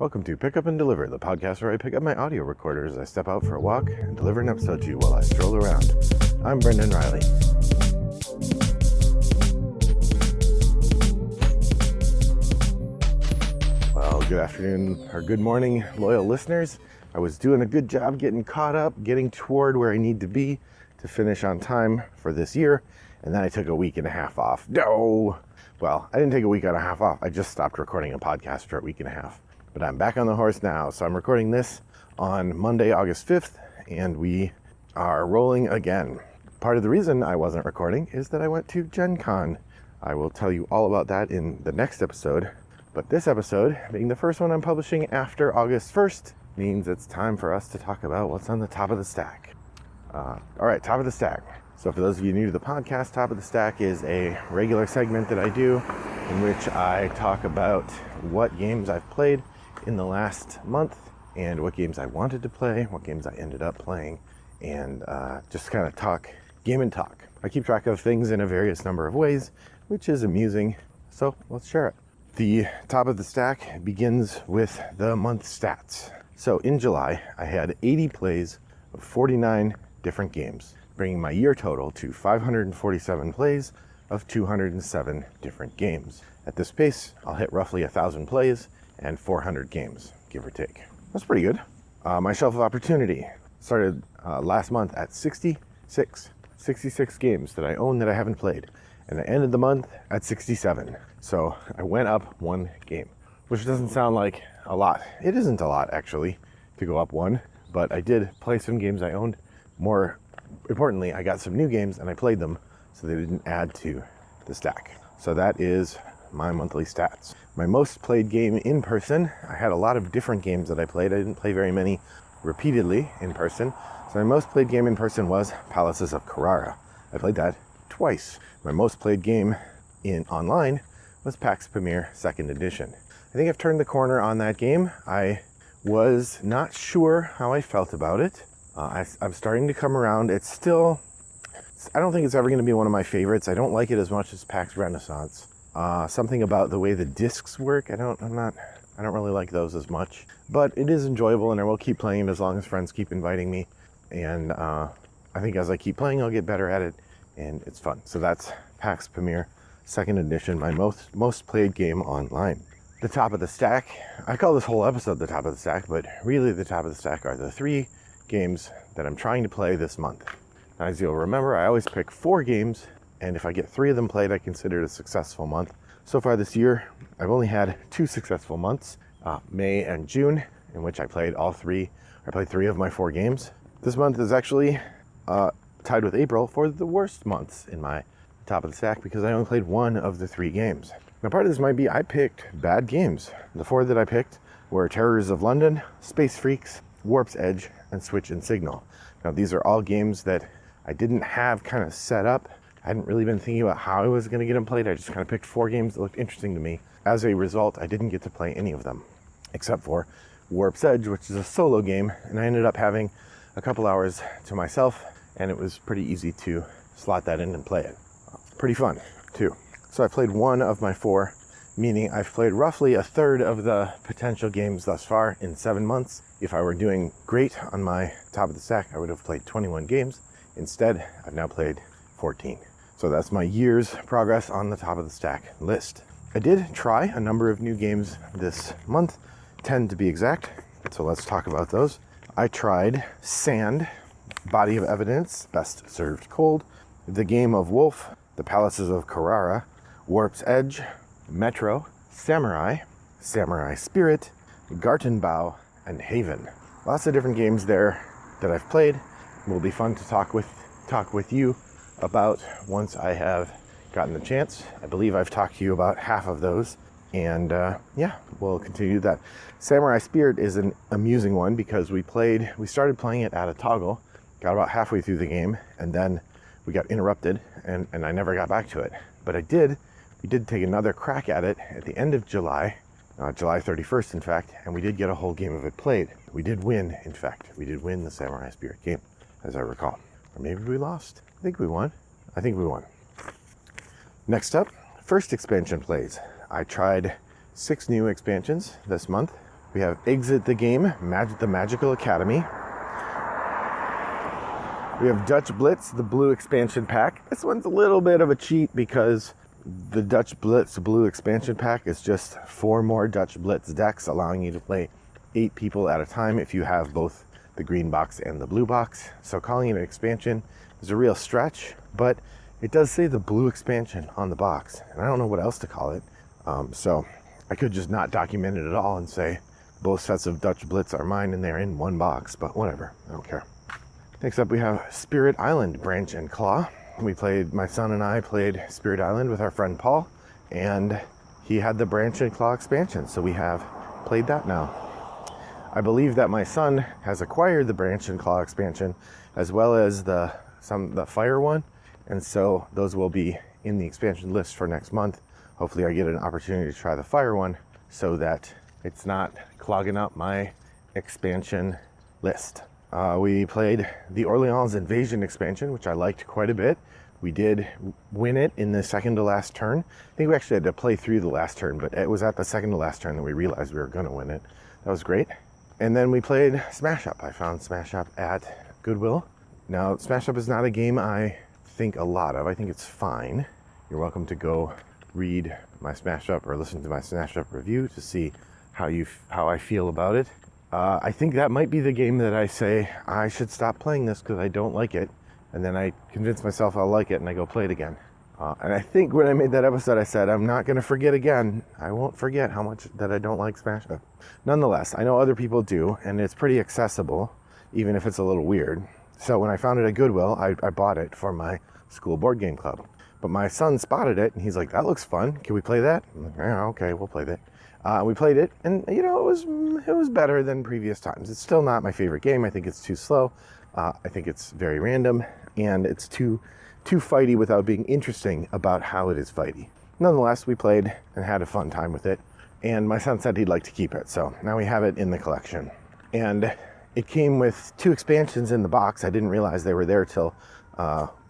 Welcome to Pick Up and Deliver, the podcast where I pick up my audio recorder as I step out for a walk and deliver an episode to you while I stroll around. I'm Brendan Riley. Well, good afternoon or good morning, loyal listeners. I was doing a good job getting caught up, getting toward where I need to be to finish on time for this year, and then I took a week and a half off. No! Well, I didn't take a week and a half off. I just stopped recording a podcast for a week and a half. But I'm back on the horse now, so I'm recording this on Monday, August 5th, and we are rolling again. Part of the reason I wasn't recording is that I went to Gen Con. I will tell you all about that in the next episode, but this episode, being the first one I'm publishing after August 1st, means it's time for us to talk about what's on the top of the stack. All right, top of the stack. So for those of you new to the podcast, Top of the Stack is a regular segment that I do in which I talk about what games I've played in the last month and what games I wanted to play, what games I ended up playing, and just kind of talk game and talk. I keep track of things in a various number of ways, which is amusing, so let's share it. The top of the stack begins with the month stats. So in July, I had 80 plays of 49 different games, bringing my year total to 547 plays of 207 different games. At this pace, I'll hit roughly 1,000 plays and 400 games, give or take. That's pretty good. My shelf of opportunity started last month at 66 games that I own that I haven't played. And I ended the month at 67. So I went up one game, which doesn't sound like a lot. It isn't a lot, actually, to go up one, but I did play some games I owned. More importantly, I got some new games and I played them, so they didn't add to the stack. So that is my monthly stats. My most played game in person, I had a lot of different games that I played. I didn't play very many repeatedly in person. So my most played game in person was Palaces of Carrara. I played that twice. My most played game in online was PAX Pamir 2nd Edition. I think I've turned the corner on that game. I was not sure how I felt about it. I'm starting to come around. It's still, I don't think it's ever going to be one of my favorites. I don't like it as much as PAX Renaissance. Something about the way the discs work, I don't really like those as much, but it is enjoyable and I will keep playing it as long as friends keep inviting me. And I think as I keep playing, I'll get better at it and it's fun. So that's PAX Pamir 2nd Edition, my most played game online. The top of the stack, I call this whole episode the top of the stack, but really the top of the stack are the 3 games that I'm trying to play this month. Now, as you'll remember, I always pick 4 games, and if I get 3 of them played, I consider it a successful month. So far this year, I've only had 2 successful months, May and June, in which I played 3 of my 4 games. This month is actually tied with April for the worst months in my top of the stack because I only played 1 of the 3 games. Now, part of this might be I picked bad games. The 4 that I picked were Terrors of London, Space Freaks, Warp's Edge, and Switch and Signal. Now, these are all games that I didn't have kind of set up. I hadn't really been thinking about how I was going to get them played. I just kind of picked 4 games that looked interesting to me. As a result, I didn't get to play any of them, except for Warp's Edge, which is a solo game, and I ended up having a couple hours to myself, and it was pretty easy to slot that in and play it. Pretty fun, too. So I played 1 of my 4, meaning I've played roughly a third of the potential games thus far in 7 months. If I were doing great on my top of the stack, I would have played 21 games. Instead, I've now played 14. So that's my year's progress on the top of the stack list. I did try a number of new games this month, 10 to be exact, so let's talk about those. I tried Sand, Body of Evidence, Best Served Cold, The Game of Wolf, The Palaces of Carrara, Warp's Edge, Metro, Samurai, Samurai Spirit, Gartenbau, and Haven. Lots of different games there that I've played. It will be fun to talk with you about once I have gotten the chance. I believe I've talked to you about half of those, and yeah, we'll continue that. Samurai Spirit is an amusing one because we started playing it at a toggle, got about halfway through the game, and then we got interrupted, and I never got back to it. But we did take another crack at it at the end of July, July 31st, in fact, and we did get a whole game of it played. We did win, in fact. We did win the Samurai Spirit game, as I recall. Or maybe we lost. I think we won. Next up, first expansion plays. I tried 6 new expansions this month. We have Exit the Game, the Magical Academy. We have Dutch Blitz, the blue expansion pack. This one's a little bit of a cheat because the Dutch Blitz blue expansion pack is just 4 more Dutch Blitz decks, allowing you to play 8 people at a time if you have both the green box and the blue box. So calling it an expansion is a real stretch, but it does say the blue expansion on the box, and I don't know what else to call it. So I could just not document it at all and say both sets of Dutch Blitz are mine and they're in one box, but whatever, I don't care. Next up we have Spirit Island, Branch and Claw. My son and I played Spirit Island with our friend Paul, and he had the Branch and Claw expansion, so we have played that now. I believe that my son has acquired the Branch and Claw expansion as well as the Fire one, and so those will be in the expansion list for next month. Hopefully I get an opportunity to try the Fire one so that it's not clogging up my expansion list. We played the Orleans Invasion expansion, which I liked quite a bit. We did win it in the second to last turn. I think we actually had to play through the last turn, but it was at the second to last turn that we realized we were going to win it. That was great. And then we played Smash Up. I found Smash Up at Goodwill. Now, Smash Up is not a game I think a lot of. I think it's fine. You're welcome to go read my Smash Up or listen to my Smash Up review to see how I feel about it. I think that might be the game that I say I should stop playing this because I don't like it, and then I convince myself I'll like it and I go play it again. And I think when I made that episode I said I'm not going to forget again. I won't forget how much that I don't like Smash Up. Nonetheless, I know other people do, and it's pretty accessible even if it's a little weird. So when I found it at Goodwill, I bought it for my school board game club. But my son spotted it and he's like, "That looks fun. Can we play that?" I'm like, "Yeah, okay, we'll play that." We played it, and it was better than previous times. It's still not my favorite game. I think it's too slow. I think it's very random, and it's too fighty without being interesting about how it is fighty. Nonetheless, we played and had a fun time with it, and my son said he'd like to keep it, so now we have it in the collection. And it came with 2 expansions in the box. I didn't realize they were there till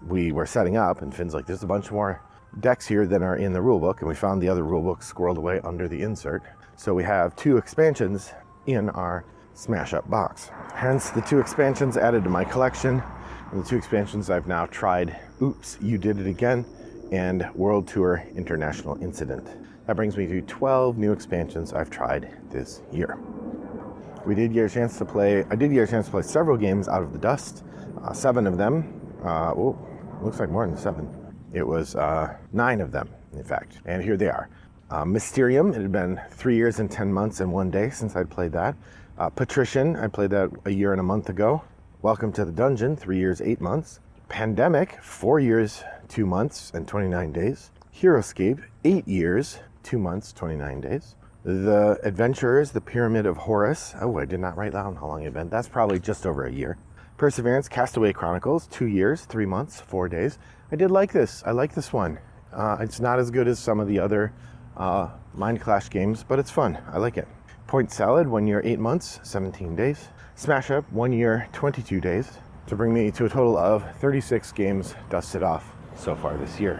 we were setting up, and Finn's like, "There's a bunch more decks here that are in the rulebook," and we found the other rulebook squirreled away under the insert. So we have 2 expansions in our Smash Up box. Hence the 2 expansions added to my collection, and the 2 expansions I've now tried Oops, You Did It Again and World Tour International Incident. That brings me to 12 new expansions I've tried this year. I did get a chance to play several games out of the dust, 7 of them. Looks like more than 7. It was 9 of them, in fact, and here they are. Mysterium, it had been 3 years and 10 months and 1 day since I'd played that. Patrician, I played that a year and a month ago. Welcome to the Dungeon, 3 years, 8 months. Pandemic, 4 years, 2 months and 29 days. Heroescape, 8 years, 2 months, 29 days. The Adventurers, the Pyramid of Horus. Oh, I did not write down how long it had been. That's probably just over a year. Perseverance, Castaway Chronicles, 2 years, 3 months, 4 days. I did like this. I like this one. It's not as good as some of the other Mind Clash games, but it's fun. I like it. Point Salad, 1 year, 8 months, 17 days. Smash Up, 1 year, 22 days, to bring me to a total of 36 games dusted off so far this year.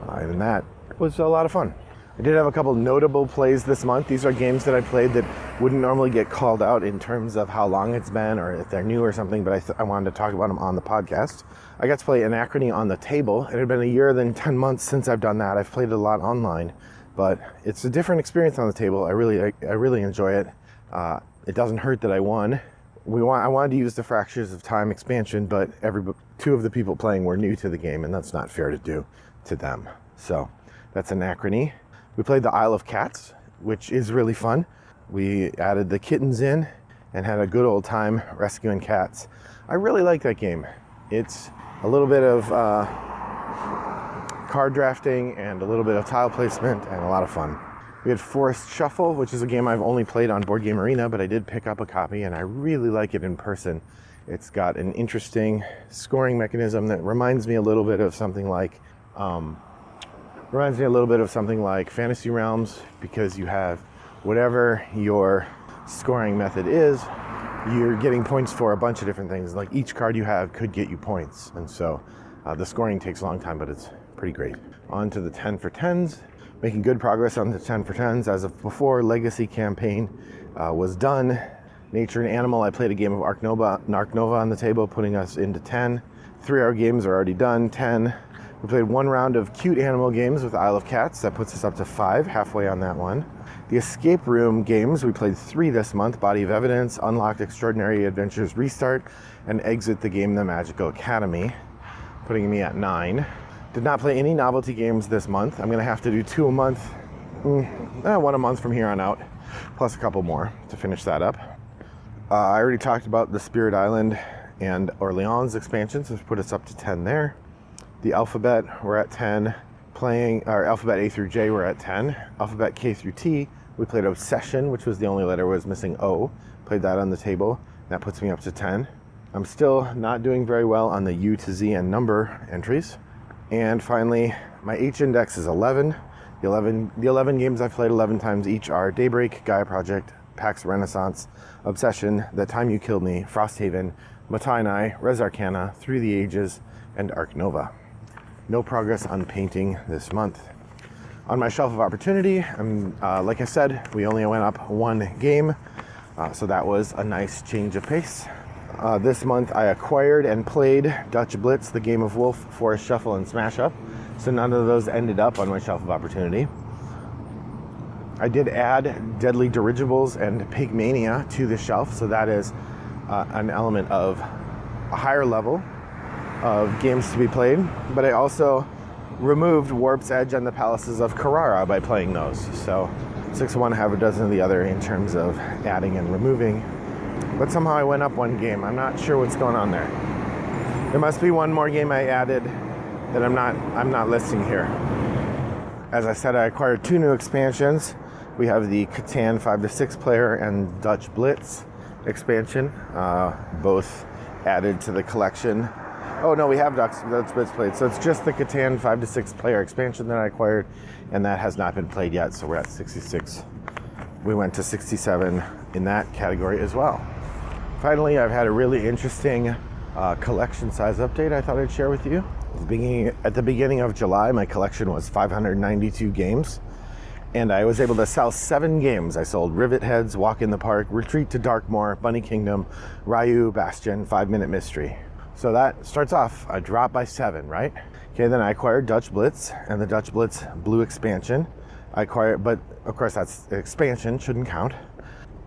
And that was a lot of fun. I did have a couple notable plays this month. These are games that I played that wouldn't normally get called out in terms of how long it's been or if they're new or something, but I wanted to talk about them on the podcast. I got to play Anachrony on the table. It had been a year and 10 months since I've done that. I've played it a lot online, but it's a different experience on the table. I really enjoy it. It doesn't hurt that I won. I wanted to use the Fractures of Time expansion, but 2 of the people playing were new to the game, and that's not fair to do to them. So that's Anachrony. We played the Isle of Cats, which is really fun. We added the kittens in and had a good old time rescuing cats. I really like that game. It's a little bit of card drafting and a little bit of tile placement and a lot of fun. We had Forest Shuffle, which is a game I've only played on Board Game Arena, but I did pick up a copy and I really like it in person. It's got an interesting scoring mechanism that reminds me a little bit of something like Fantasy Realms, because you have whatever your scoring method is, you're getting points for a bunch of different things. Like each card you have could get you points, and so the scoring takes a long time, but it's pretty great. On to the 10 for 10s. Making good progress on the 10 for 10s. As of before, Legacy campaign was done. Nature and Animal, I played a game of Ark Nova on the table, putting us into 10. 3-hour games are already done, 10. We played one round of cute animal games with Isle of Cats. That puts us up to 5, halfway on that one. The escape room games, we played 3 this month. Body of Evidence, Unlocked Extraordinary Adventures Restart, and Exit the Game, The Magical Academy, putting me at 9. Did not play any novelty games this month. I'm going to have to do 2 a month, 1 a month from here on out, plus a couple more to finish that up. I already talked about the Spirit Island and Orleans expansions, which put us up to 10 there. The Alphabet, we're at 10. Playing our Alphabet A through J, we're at 10. Alphabet K through T, we played Obsession, which was the only letter was missing O. Played that on the table. That puts me up to 10. I'm still not doing very well on the U to Z and number entries. And finally, my H index is 11. The 11 games I've played 11 times each are Daybreak, Gaia Project, Pax Renaissance, Obsession, The Time You Killed Me, Frosthaven, Matainai, Res Arcana, Through the Ages, and Ark Nova. No progress on painting this month. On my Shelf of Opportunity, like I said, we only went up 1 game, so that was a nice change of pace. This month I acquired and played Dutch Blitz, The Game of Wolf, Forest Shuffle, and Smash Up, so none of those ended up on my Shelf of Opportunity. I did add Deadly Dirigibles and Pigmania to the shelf, so that is an element of a higher level of games to be played. But I also removed Warp's Edge and the Palaces of Carrara by playing those. So 6 of one, half a dozen of the other in terms of adding and removing. But somehow I went up 1 game. I'm not sure what's going on there. There must be 1 more game I added that I'm not listing here. As I said, I acquired 2 new expansions. We have the Catan 5 to 6 player and Dutch Blitz expansion, both added to the collection. Oh no, we have Dutch Blitz played. So it's just the Catan 5 to 6 player expansion that I acquired, and that has not been played yet. So we're at 66. We went to 67 in that category as well. Finally, I've had a really interesting collection size update I thought I'd share with you. At the beginning of July, my collection was 592 games. And I was able to sell 7 games. I sold Rivet Heads, Walk in the Park, Retreat to Darkmoor, Bunny Kingdom, Ryu, Bastion, 5-Minute Mystery. So that starts off a drop by 7, right? Okay, then I acquired Dutch Blitz and the Dutch Blitz Blue expansion. But of course that's expansion, shouldn't count.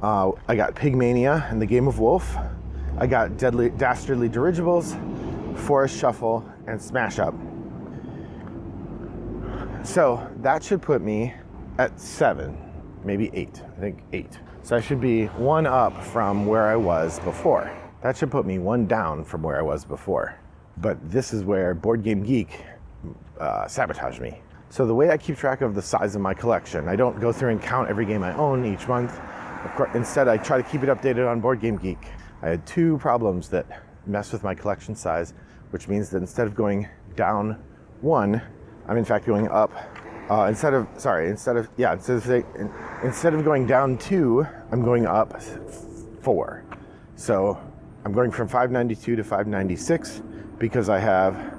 I got Pigmania and the Game of Wolf. I got Dastardly Dirigibles, Forest Shuffle, and Smash Up. So that should put me at 7, maybe 8, I think 8. So I should be 1 up from where I was before. That should put me 1 down from where I was before. But this is where Board Game Geek sabotaged me. So the way I keep track of the size of my collection, I don't go through and count every game I own each month. Of course, instead, I try to keep it updated on Board Game Geek. I had 2 problems that messed with my collection size, which means that instead of going down 1, I'm in fact going up. Instead of going down 2, I'm going up 4. So I'm going from 592 to 596 because I have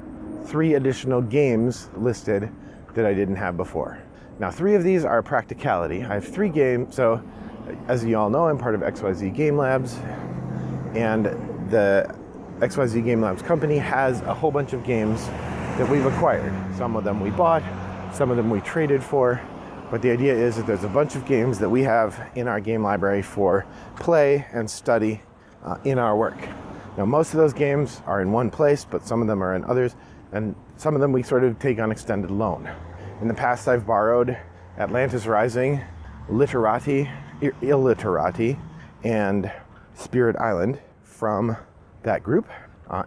3 additional games listed that I didn't have before. Now 3 of these are practicality. I have 3 games. So as you all know, I'm part of XYZ Game Labs, and the XYZ Game Labs company has a whole bunch of games that we've acquired. Some of them we bought, some of them we traded for, but the idea is that there's a bunch of games that we have in our game library for play and study in our work. Now most of those games are in one place, but some of them are in others, and some of them we sort of take on extended loan. In the past I've borrowed Atlantis Rising, Illiterati, and Spirit Island from that group,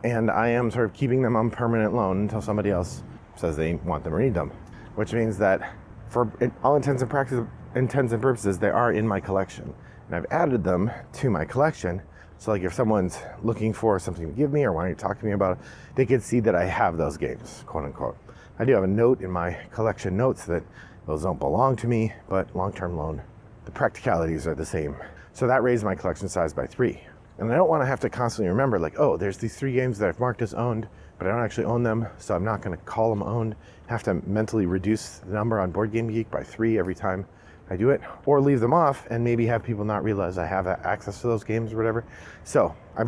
and I am sort of keeping them on permanent loan until somebody else says they want them or need them. Which means that for all intents and purposes, they are in my collection. And I've added them to my collection. So like if someone's looking for something to give me or wanting to talk to me about it, they can see that I have those games, quote unquote. I do have a note in my collection notes that those don't belong to me, but long-term loan, the practicalities are the same. So that raised my collection size by 3. And I don't want to have to constantly remember like, oh, there's these 3 games that I've marked as owned, but but I don't actually own them, so I'm not going to call them owned. I have to mentally reduce the number on Board Game Geek by 3 every time I do it, or leave them off and maybe have people not realize I have access to those games or whatever. So I'm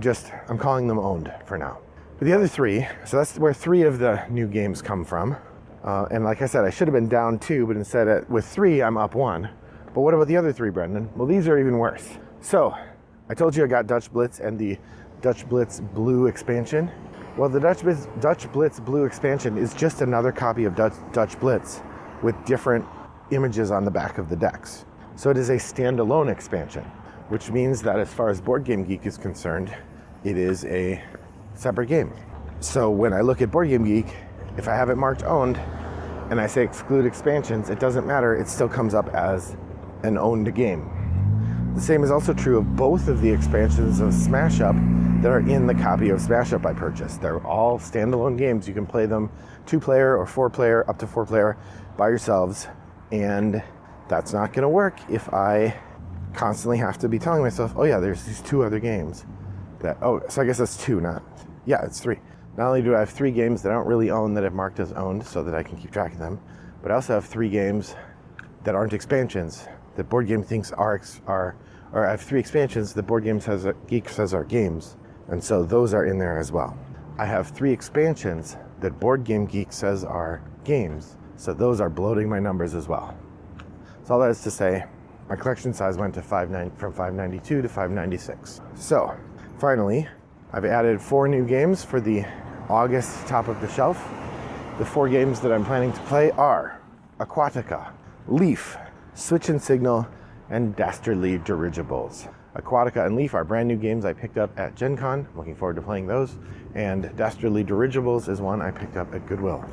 calling them owned for now. But the other 3, so that's where 3 of the new games come from. And like I said, I should have been down 2, but instead with 3, I'm up 1. But what about the other 3, Brendan? Well, these are even worse. So I told you I got Dutch Blitz and the Dutch Blitz Blue expansion. Well, the Dutch Blitz Blue expansion is just another copy of Dutch Blitz with different images on the back of the decks. So it is a standalone expansion, which means that as far as Board Game Geek is concerned, it is a separate game. So when I look at Board Game Geek, if I have it marked owned and I say exclude expansions, it doesn't matter, it still comes up as an owned game. The same is also true of both of the expansions of Smash Up that are in the copy of Smash Up I purchased. They're all standalone games. You can play them 2-player or 4-player, up to 4-player by yourselves. And that's not going to work if I constantly have to be telling myself, oh yeah, there's these 2 other games. So I guess that's 2, it's 3. Not only do I have 3 games that I don't really own that I've marked as owned so that I can keep track of them, but I also have 3 games that aren't expansions that Board Game thinks are or I have 3 expansions that Board Game Geek says are games, and so those are in there as well. I have 3 expansions that Board Game Geek says are games, so those are bloating my numbers as well. So all that is to say, my collection size went to from 592 to 596. So finally, I've added 4 new games for the August top of the shelf. The 4 games that I'm planning to play are Aquatica, Leaf, Switch and Signal, and Dastardly Dirigibles. Aquatica and Leaf are brand new games I picked up at Gen Con. I'm looking forward to playing those. And Dastardly Dirigibles is one I picked up at Goodwill.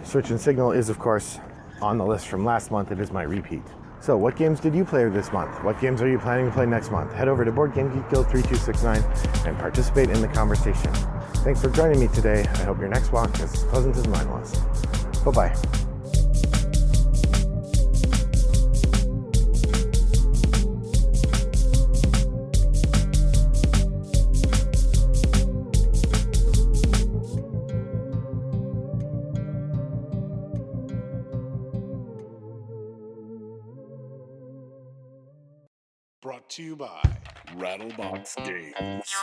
Switch and Signal is, of course, on the list from last month. It is my repeat. So what games did you play this month? What games are you planning to play next month? Head over to Board Game Geek Guild 3269 and participate in the conversation. Thanks for joining me today. I hope your next walk is as pleasant as mine was. Bye-bye. Brought to you by Rattlebox Games.